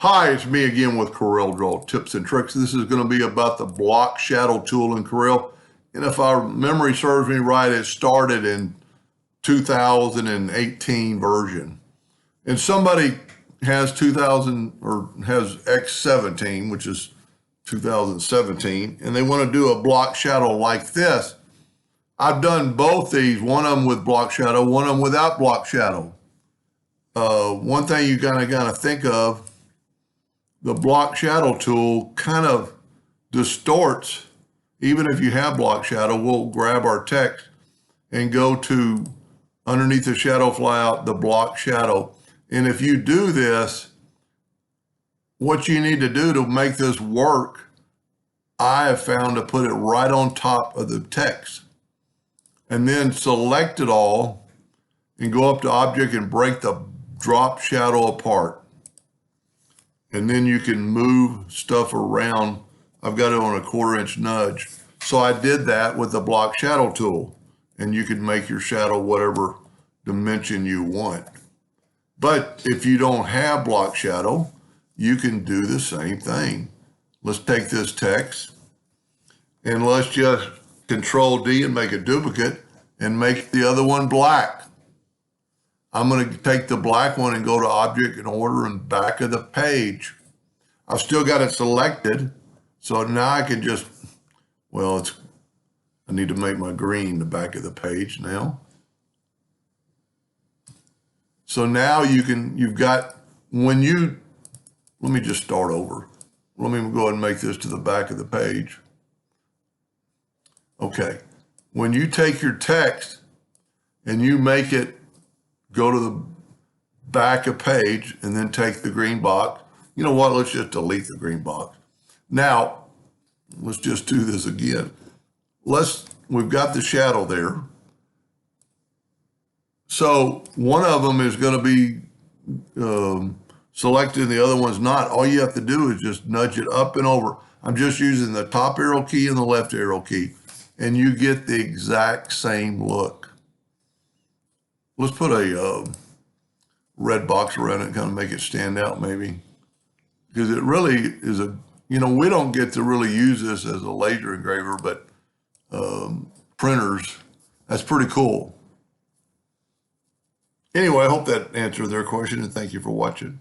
Hi, it's me again with CorelDraw tips and tricks. This is going to be about the block shadow tool in Corel. And if our memory serves me right, it started in 2018 version. And somebody has 2000 or has X17, which is 2017, and they want to do a block shadow like this. I've done both these, one of them with block shadow, one of them without block shadow. One thing you gotta think of, the block shadow tool kind of distorts. Even if you have block shadow, we'll grab our text and go to underneath the shadow flyout, the block shadow. And if you do this, what you need to do to make this work, I have found to put it right on top of the text and then select it all and go up to object and break the drop shadow apart. And then you can move stuff around. I've got it on a 1/4" nudge. So I did that with the block shadow tool, and you can make your shadow whatever dimension you want. But if you don't have block shadow, you can do the same thing. Let's take this text and let's just Control D and make a duplicate and make the other one black. I'm going to take the black one and go to object and order and back of the page. I've still got it selected. So now I can just, I need to make my green the back of the page now. So now let me just start over. Let me go ahead and make this to the back of the page. Okay. When you take your text and you make it go to the back of page and then take the green box. You know what? Let's just delete the green box. Now, let's just do this again. We've got the shadow there. So one of them is going to be selected and the other one's not. All you have to do is just nudge it up and over. I'm just using the top arrow key and the left arrow key, and you get the exact same look. Let's put a red box around it and kind of make it stand out maybe. Because it really is we don't get to really use this as a laser engraver, but printers, that's pretty cool. Anyway, I hope that answered their question and thank you for watching.